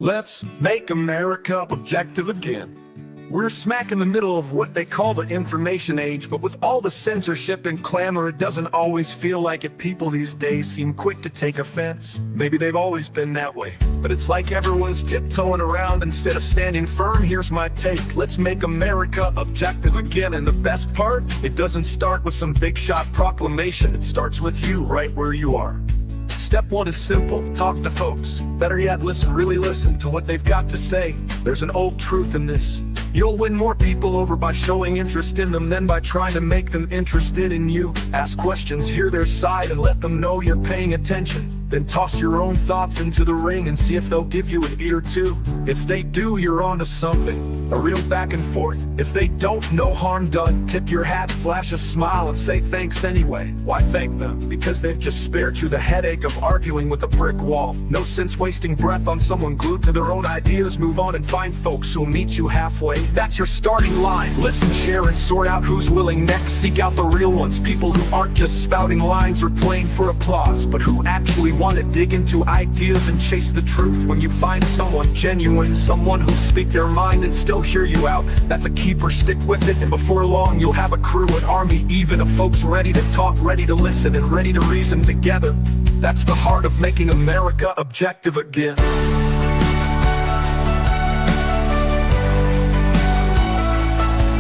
Let's make America objective again. We're smack in the middle of what they call the information age, but with all the censorship and clamor, it doesn't always feel like it. People these days seem quick to take offense. Maybe they've always been that way, but it's like everyone's tiptoeing around instead of standing firm. Here's my take: let's make America objective again. And the best part, it doesn't start with some big shot proclamation. It starts with you right where you are. Step one is simple: talk to folks. Better yet, listen, really listen to what they've got to say. There's an old truth in this: you'll win more people over by showing interest in them than by trying to make them interested in you. Ask questions, hear their side, and let them know you're paying attention. Then toss your own thoughts into the ring and see if they'll give you an ear too. If they do, you're onto something, a real back and forth. If they don't, no harm done. Tip your hat, flash a smile, and say thanks anyway. Why thank them? Because they've just spared you the headache of arguing with a brick wall. No sense wasting breath on someone glued to their own ideas. Move on and find folks who'll meet you halfway. That's your starting line. Listen, share, and sort out who's willing next. Seek out the real ones, people who aren't just spouting lines or playing for applause, but who actually want to dig into ideas and chase the truth. When you find someone genuine, someone who'll speak their mind and still hear you out, that's a keeper. Stick with it, and before long you'll have a crew, an army even of folks ready to talk, ready to listen, and ready to reason together. That's the heart of making America objective again.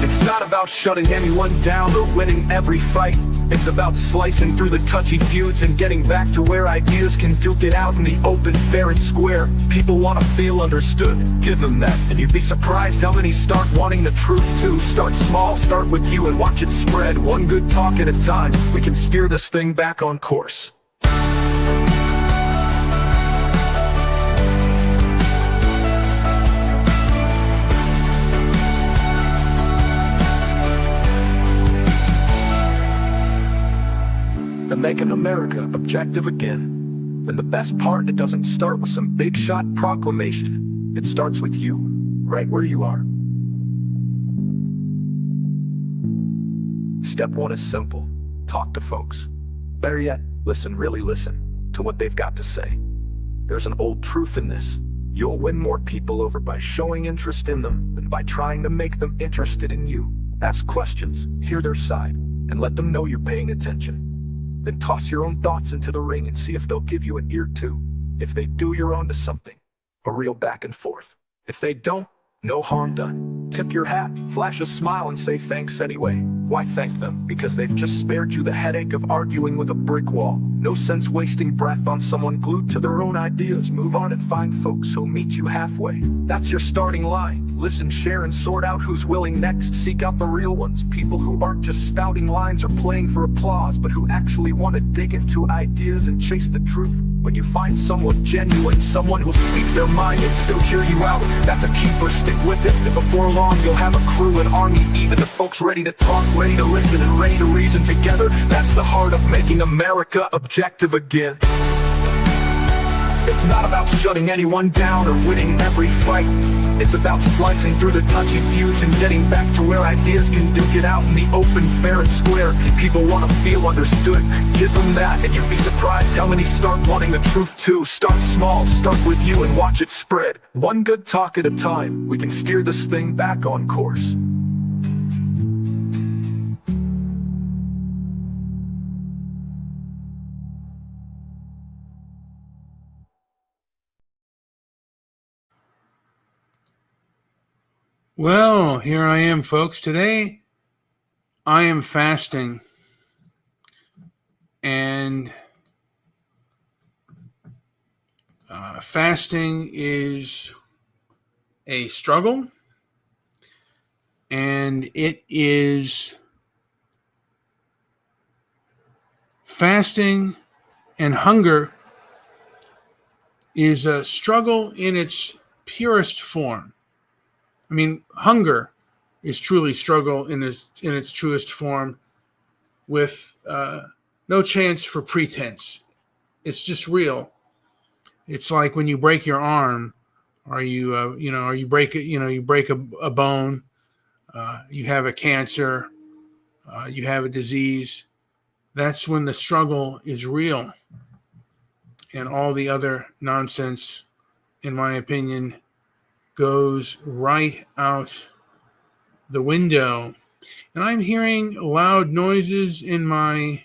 It's not about shutting anyone down or winning every fight. It's about slicing through the touchy feuds and getting back to where ideas can duke it out in the open, fair and square. People want to feel understood, give them that, and you'd be surprised how many start wanting the truth too. Start small, start with you, and watch it spread. One good talk at a time, we can steer this thing back on course. And making America objective again. And the best part, it doesn't start with some big shot proclamation. It starts with you, right where you are. Step one is simple: talk to folks. Better yet, listen, really listen to what they've got to say. There's an old truth in this: you'll win more people over by showing interest in them than by trying to make them interested in you. Ask questions, hear their side, and let them know you're paying attention. Then toss your own thoughts into the ring and see if they'll give you an ear too. If they do, you're onto something, a real back and forth. If they don't, no harm done. Tip your hat, flash a smile, and say thanks anyway. Why thank them? Because they've just spared you the headache of arguing with a brick wall. No sense wasting breath on someone glued to their own ideas. Move on and find folks who'll meet you halfway. That's your starting line. Listen, share, and sort out who's willing next. Seek out the real ones, people who aren't just spouting lines or playing for applause, but who actually want to dig into ideas and chase the truth. When you find someone genuine, someone who'll speak their mind and still hear you out, that's a keeper. Stick with it, and before long you'll have a crew, an army even of folks ready to talk, ready to listen, and ready to reason together. That's the heart of making America objective again. It's not about shutting anyone down or winning every fight. It's about slicing through the touchy feuds and getting back to where ideas can duke it out in the open, fair and square. People want to feel understood, give them that, and you'd be surprised how many start wanting the truth too. Start small, start with you, and watch it spread. One good talk at a time, we can steer this thing back on course. Well, here I am, folks. Today, I am fasting. And fasting is a struggle. And it is fasting and hunger is a struggle in its purest form. I mean, hunger is truly struggle in its truest form, with no chance for pretense. It's just real. It's like when you break your arm, or you break a bone, you have a cancer, you have a disease. That's when the struggle is real, and all the other nonsense in my opinion, goes right out the window. And I'm hearing loud noises in my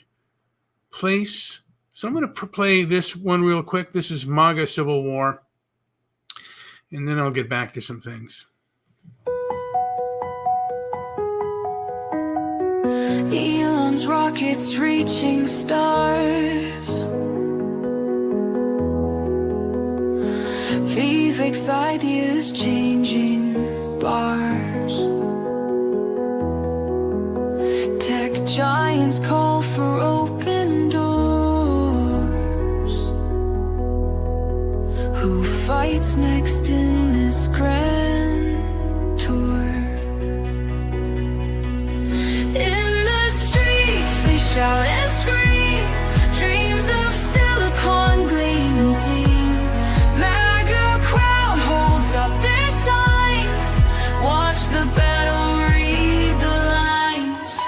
place. So I'm going to play this one real quick. This is MAGA Civil War. And then I'll get back to some things. Elon's rockets reaching stars. Vivek's ideas changing bars. Tech giants call for open doors. Who fights next in this grand tour? In the streets they shout and scream, dreams of silicon gleaming team. MAGA crowd holds up their signs, watch the battle, read the lines.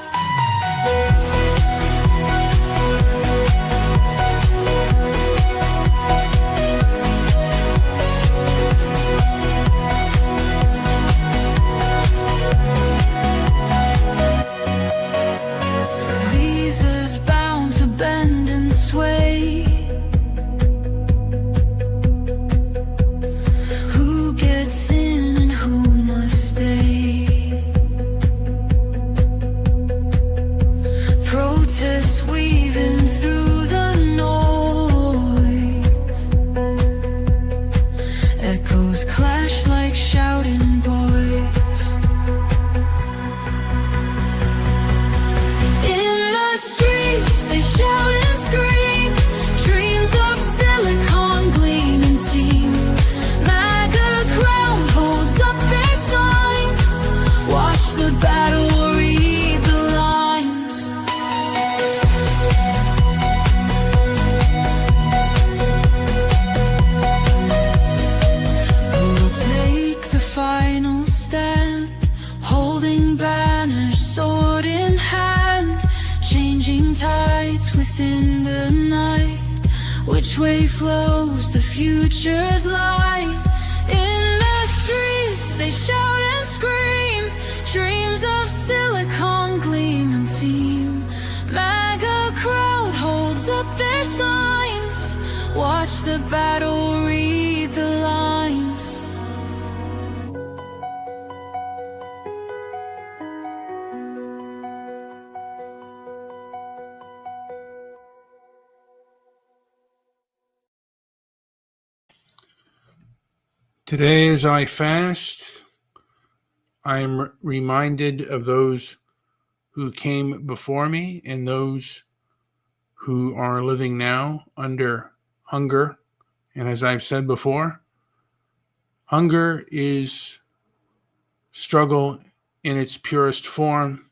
Visas bound to bend and sway. Who gets in and who must stay? Protests weaving through the noise. Echoes clash like shouting boys. In the streets they shout and scream, dreams of silicon gleaming team. MAGA crowd holds up their signs, watch the battle, read the lines. Who'll take the final stand, holding banners, sword in hand, changing tides within the night? Which way flows the future's light? In the streets they shout and scream, dreams of silicon gleaming team. MAGA crowd holds up their signs, watch the battle, read the lines. Today, as I fast, I am reminded of those who came before me and those who are living now under hunger. And as I've said before, hunger is struggle in its purest form.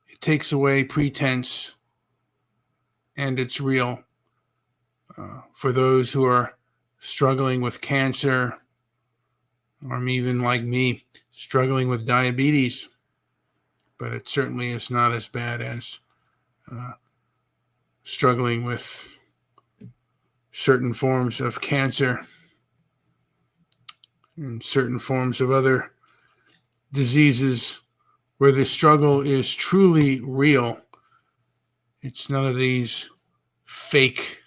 It takes away pretense, and it's real. For those who are struggling with cancer, or even like me, struggling with diabetes, but it certainly is not as bad as struggling with certain forms of cancer and certain forms of other diseases where the struggle is truly real. It's none of these fake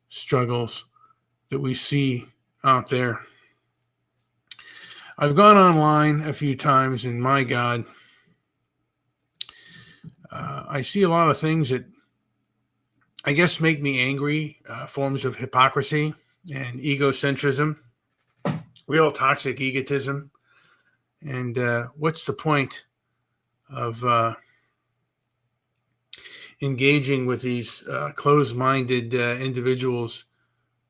struggles that we see out there. I've gone online a few times, and my God, I see a lot of things that I guess make me angry, forms of hypocrisy and egocentrism, real toxic egotism. And what's the point of engaging with these closed-minded individuals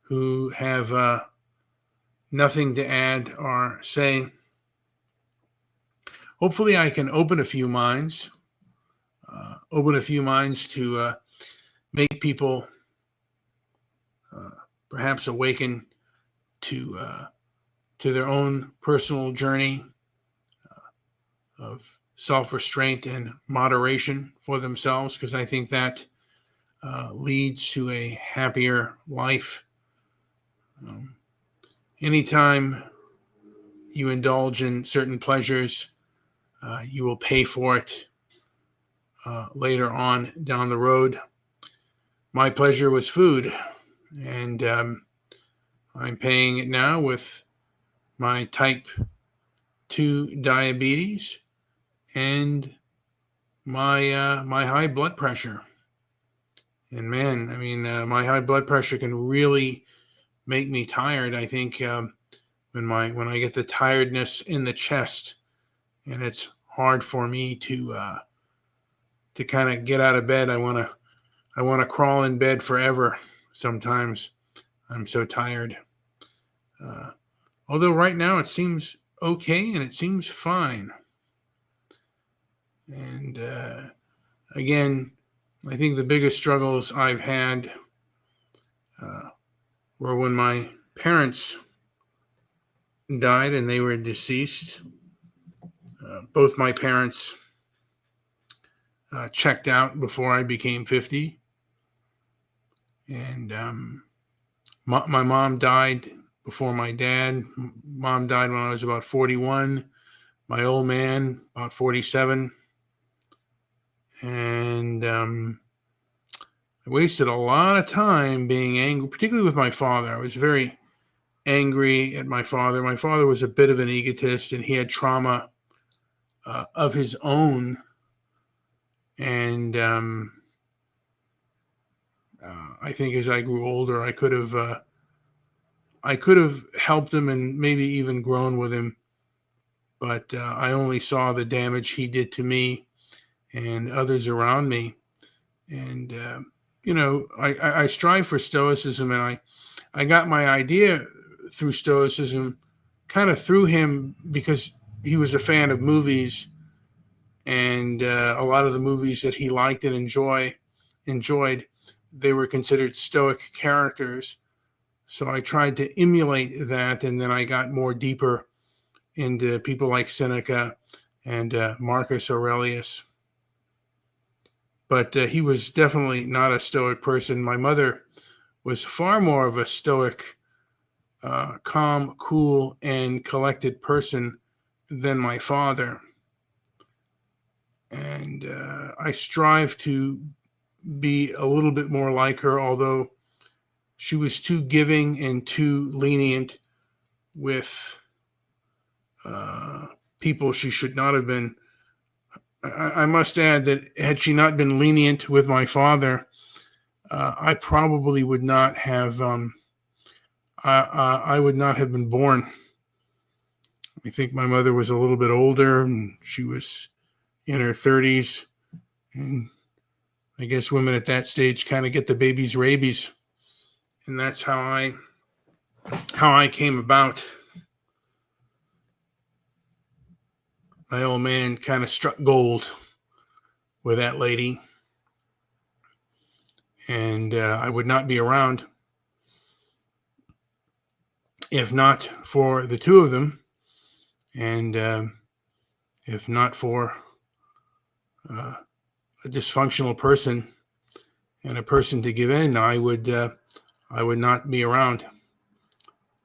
who have nothing to add or say? Hopefully I can open a few minds to make people perhaps awaken to their own personal journey of self-restraint and moderation for themselves, because I think that leads to a happier life. anytime you indulge in certain pleasures, you will pay for it later on down the road. My pleasure was food, and I'm paying it now with my type 2 diabetes and my high blood pressure. And man, I mean, my high blood pressure can really make me tired. I think when I get the tiredness in the chest, and it's hard for me to kind of get out of bed. I want to crawl in bed forever. Sometimes I'm so tired. Although right now it seems okay and it seems fine. And again, I think the biggest struggles I've had were when my parents died and they were deceased. Both my parents checked out before I became 50. And my mom died before my dad. Mom died when I was about 41. My old man, about 47. And I wasted a lot of time being angry, particularly with my father. I was very angry at my father. My father was a bit of an egotist, and he had trauma of his own. And I think as I grew older, I could have helped him and maybe even grown with him, but I only saw the damage he did to me and others around me. And I strive for stoicism, and I got my idea through stoicism, kind of through him, because he was a fan of movies, and a lot of the movies that he liked and enjoyed, they were considered stoic characters. So I tried to emulate that, and then I got more deeper into people like Seneca and Marcus Aurelius. But he was definitely not a stoic person. My mother was far more of a stoic, calm, cool, and collected person than my father. And I strive to be a little bit more like her, although she was too giving and too lenient with people she should not have been. I must add that had she not been lenient with my father, I probably would not have. I would not have been born. I think my mother was a little bit older, and she was in her 30s, and I guess women at that stage kind of get the baby's rabies, and that's how I came about. My old man kind of struck gold with that lady, and I would not be around if not for the two of them, and if not for a dysfunctional person and a person to give in, I would not be around.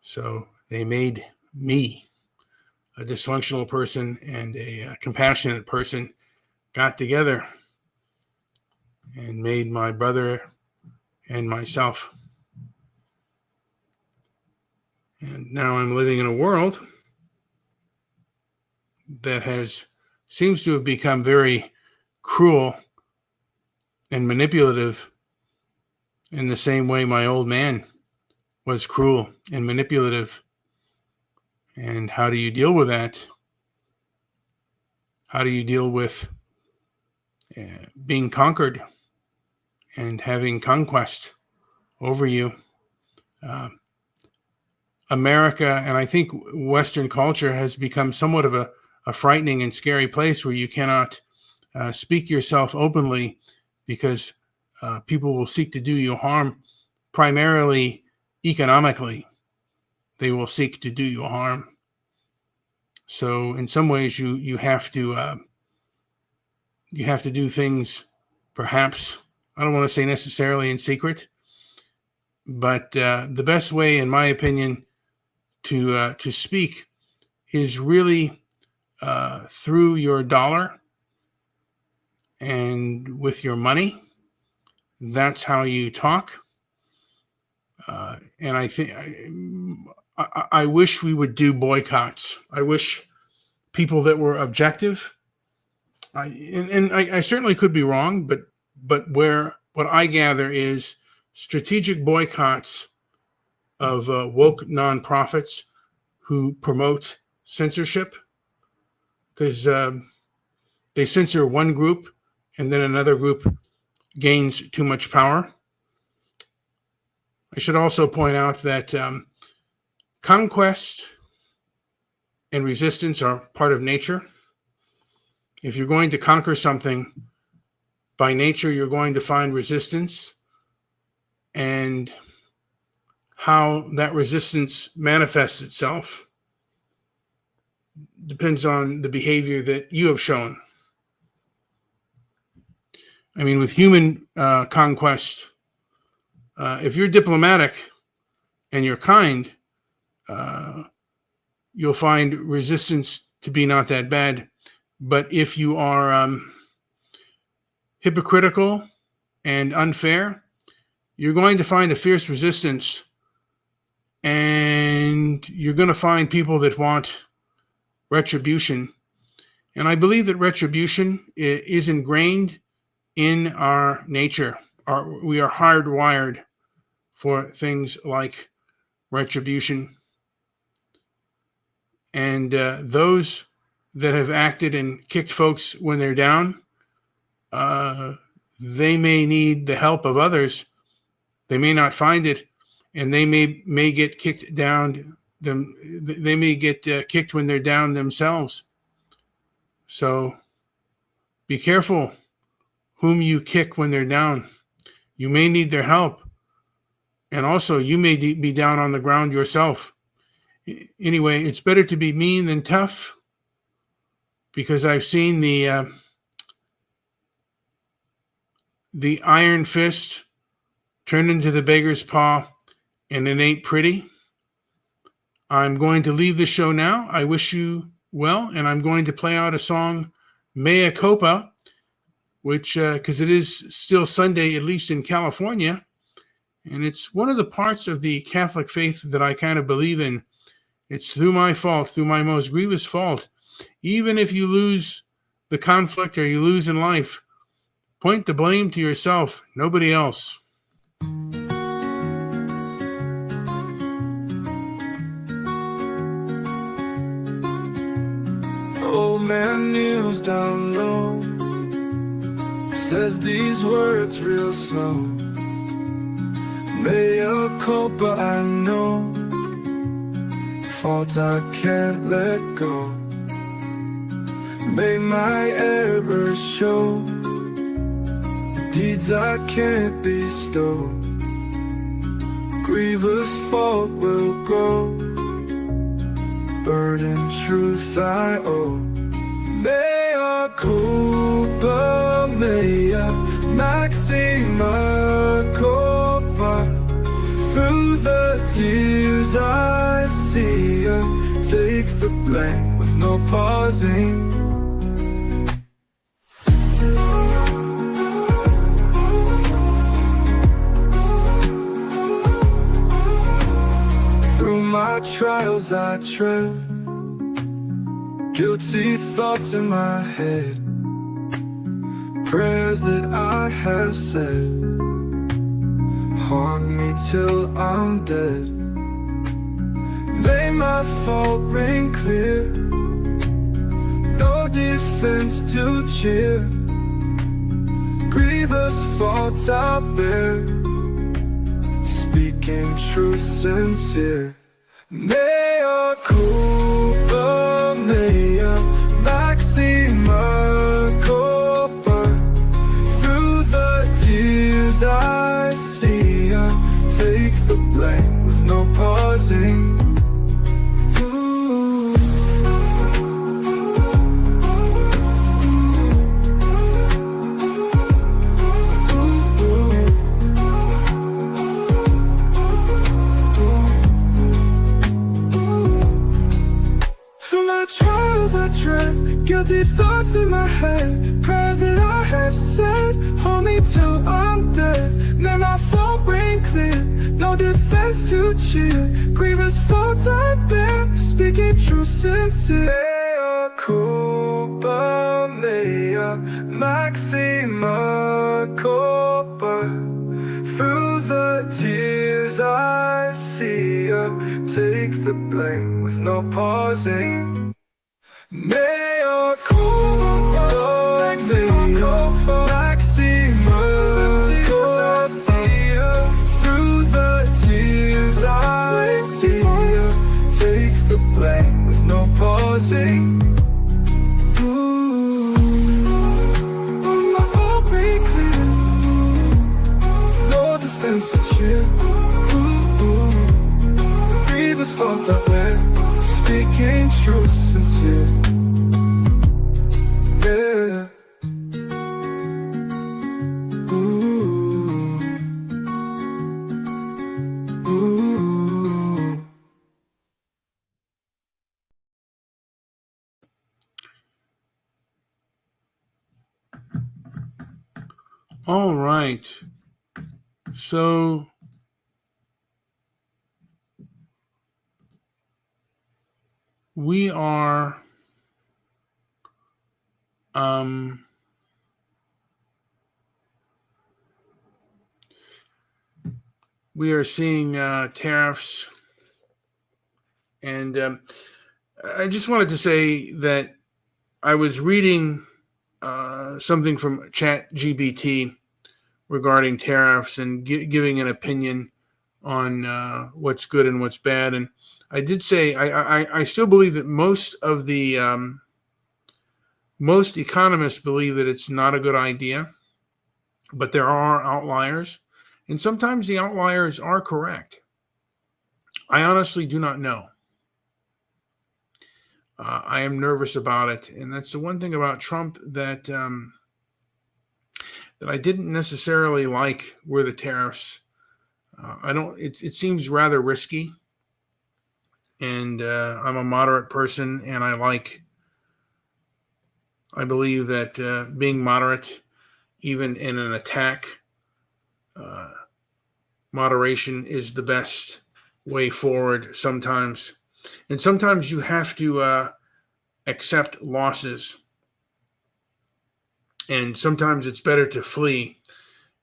So they made me, a dysfunctional person and a compassionate person, got together and made my brother and myself. And now I'm living in a world that seems to have become very cruel and manipulative in the same way my old man was cruel and manipulative. And how do you deal with that? How do you deal with being conquered and having conquest over you? America, and I think Western culture, has become somewhat of a frightening and scary place where you cannot speak yourself openly, because people will seek to do you harm, primarily economically. They will seek to do you harm. So in some ways you have to do things, perhaps, I don't want to say necessarily in secret, but the best way, in my opinion, to speak is really through your dollar and with your money. That's how you talk. And I think I wish we would do boycotts. I wish people that were objective. I certainly could be wrong, but what I gather is strategic boycotts of woke nonprofits who promote censorship, because they censor one group and then another group gains too much power. I should also point out that conquest and resistance are part of nature. If you're going to conquer something, by nature, you're going to find resistance. And how that resistance manifests itself depends on the behavior that you have shown. I mean, with human conquest, if you're diplomatic and you're kind, you'll find resistance to be not that bad. But if you are hypocritical and unfair, you're going to find a fierce resistance, and you're going to find people that want retribution. And I believe that retribution is ingrained in our nature. We are hardwired for things like retribution. And those that have acted and kicked folks when they're down, they may need the help of others. They may not find it, and they may get kicked down. They may get kicked when they're down themselves. So be careful whom you kick when they're down. You may need their help, and also you may be down on the ground yourself. Anyway, it's better to be mean than tough, because I've seen the iron fist turn into the beggar's paw, and it ain't pretty. I'm going to leave the show now. I wish you well, and I'm going to play out a song, Mea Culpa, which, because it is still Sunday, at least in California, and it's one of the parts of the Catholic faith that I kind of believe in. It's through my fault, through my most grievous fault. Even if you lose the conflict or you lose in life, point the blame to yourself, nobody else. Old man kneels down low, says these words real slow. Mea culpa, I know, fault I can't let go. May my errors show, deeds I can't bestow. Grievous fault will grow, burden truth I owe. Mea culpa, mea maxima culpa. Through the tears I see ya, take the blame with no pausing. Through my trials I tread, guilty thoughts in my head, prayers that I have said haunt me till I'm dead. May my fault ring clear, no defense to cheer. Grievous faults I bear, speaking truth sincere. Mea culpa, mea maxima culpa. Through the tears I see ya, take the blame with no pausing. the trials I dread, guilty thoughts in my head, prayers that I have said, hold me till I'm dead. Then my fault rain clear, no defense to cheer, grievous fault I bear, speaking true sincere. Mea culpa mea, maxima culpa. Through the tears I see her, take the blame with no pausing. Mea culpa mea, maxima culpa. Through the tears I see her, take the blame with no pausing. Grievous fault I bear, speaking true, sincere. Yeah. Ooh. Ooh. All right. So we are seeing tariffs, and I just wanted to say that I was reading something from ChatGPT regarding tariffs and giving an opinion on what's good and what's bad. And I did say I still believe that most of the most economists believe that it's not a good idea, but there are outliers, and sometimes the outliers are correct. I honestly do not know. I am nervous about it, and that's the one thing about Trump that that I didn't necessarily like were the tariffs. I don't. It seems rather risky, and I'm a moderate person, and I believe that being moderate, even in an attack, moderation is the best way forward sometimes. And sometimes you have to accept losses. And sometimes it's better to flee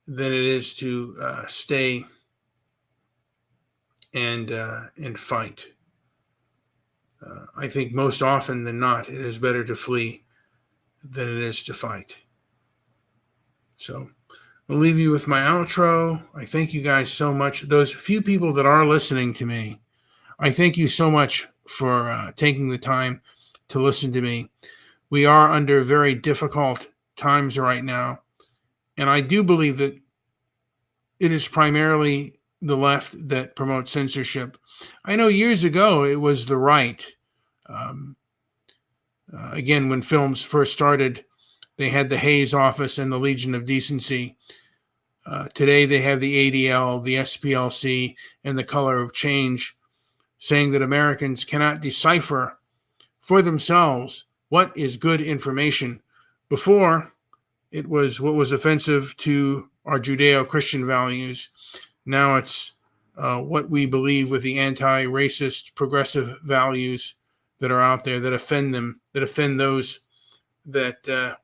than it is to stay and fight. I think most often than not, it is better to flee than it is to fight. So I'll leave you with my outro. I thank you guys so much. Those few people that are listening to me, I thank you so much for taking the time to listen to me. We are under very difficult times right now, and I do believe that it is primarily the left that promotes censorship. I know years ago it was the right. Again, when films first started, they had the Hayes Office and the Legion of Decency. Today they have the ADL, the SPLC, and the Color of Change, saying that Americans cannot decipher for themselves what is good information. Before, it was what was offensive to our Judeo-Christian values. Now it's what we believe with the anti-racist, progressive values that are out there that offend them, that offend those that are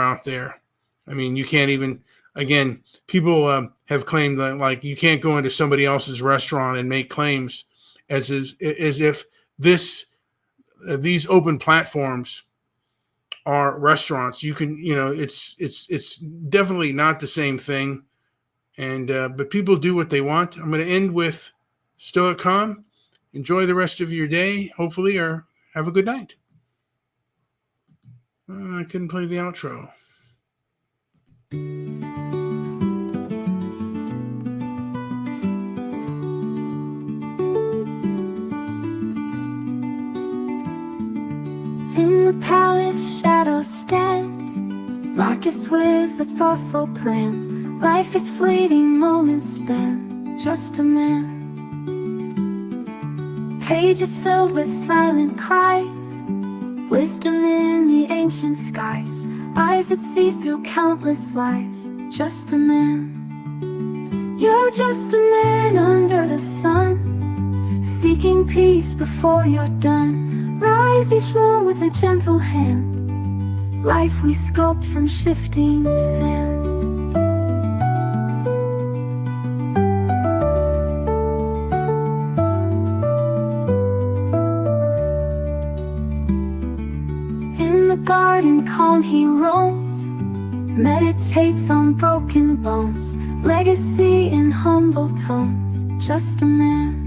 out there. I mean, you can't even. Again, people have claimed that, like, you can't go into somebody else's restaurant and make claims as if these open platforms are restaurants. You can, it's definitely not the same thing. And but people do what they want. I'm going to end with Stoic Calm. Enjoy the rest of your day, hopefully, or have a good night. I couldn't play the outro. In the palace, shadows stand, Marcus with a thoughtful plan. Life is fleeting, moments spent, just a man. Pages filled with silent cries, wisdom in the ancient skies, eyes that see through countless lies. Just a man. You're just a man under the sun, seeking peace before you're done. Rise each morn with a gentle hand, life we sculpt from shifting sand. In the garden calm he roams, meditates on broken bones, legacy in humble tones. Just a man.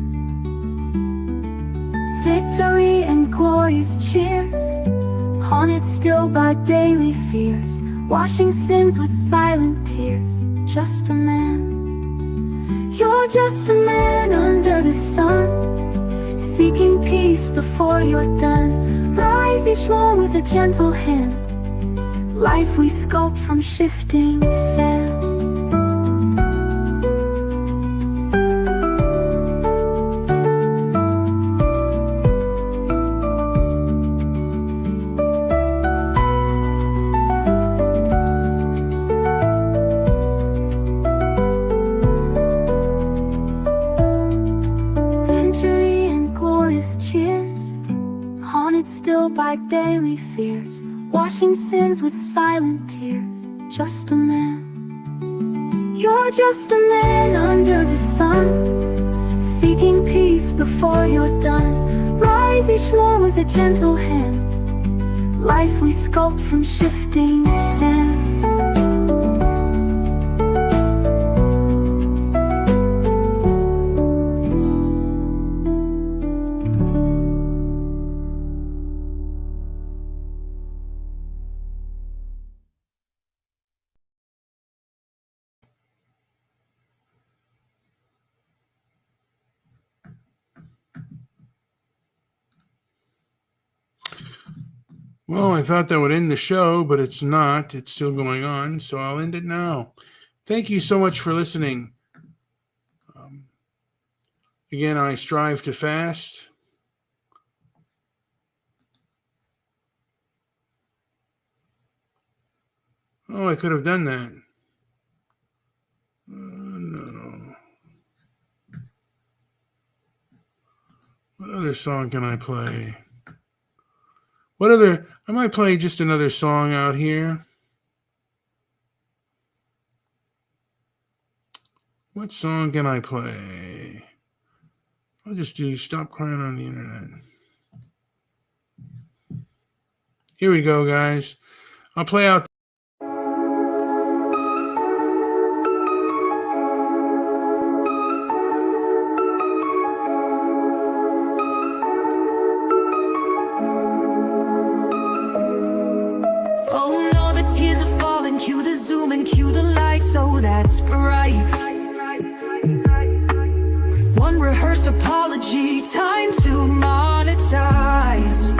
Victory and glory's cheers, haunted still by daily fears, washing sins with silent tears. Just a man. You're just a man under the sun, seeking peace before you're done. Rise each morn with a gentle hand, life we sculpt from shifting sand. Victory and glorious cheers, haunted still by daily fears, washing sins with silent tears. Just a man. You're just a man under the sun, seeking peace before you're done. Rise each morn with a gentle hand, life we sculpt from shifting sand. Well, I thought that would end the show, but it's not. It's still going on, so I'll end it now. Thank you so much for listening. Again, I strive to fast. Oh, I could have done that. No. What other song can I play? I might play just another song out here. What song can I play? I'll just do Stop Crying on the Internet. Here we go, guys. I'll play out. Oh no, the tears are falling. Cue the zoom and cue the lights. Oh, that's bright. One rehearsed apology, time to monetize.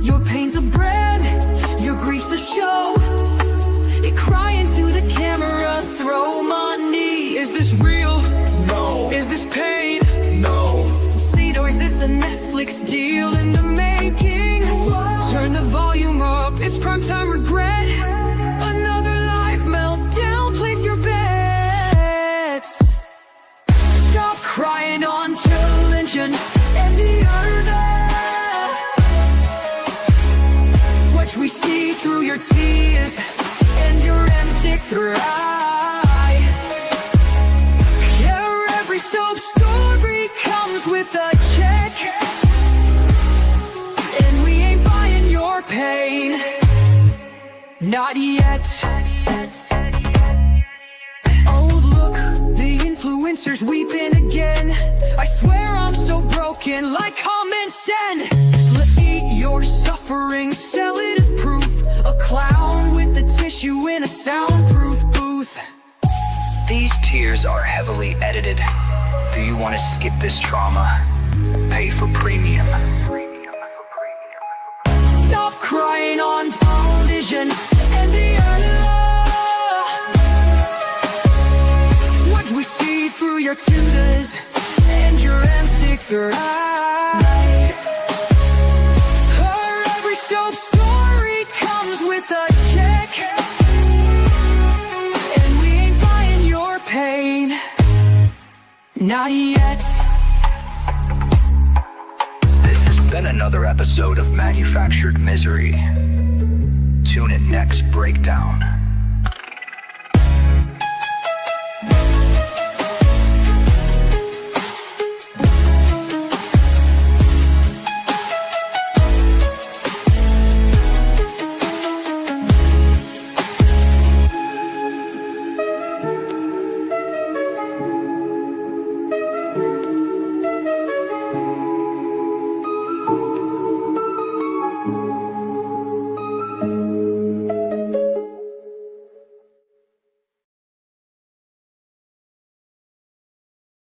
Your pain's a brand, your grief's a show. You cry into the camera, throw money. Is this real? No. Is this pain? No. See, or is this a Netflix deal in the making? Turn the volume up, it's primetime regret. Another life meltdown, place your bets. Stop crying on television and the internet. Watch we see through your tears and your empty eye. Yeah, every soap story comes with a check, and we ain't buying your pain. Not yet. Oh look, the influencers weeping again. I swear I'm so broken, like, comment, send. Eat your suffering, sell it as proof. A clown with a tissue in a soundproof booth. These tears are heavily edited. Do you want to skip this trauma? Pay for premium. Stop crying on television and the internet. What we see through your tutors and your empty third eye. Or every soap story comes with a check, and we ain't buying your pain, not yet. This has been another episode of Manufactured Misery. Tune in next breakdown.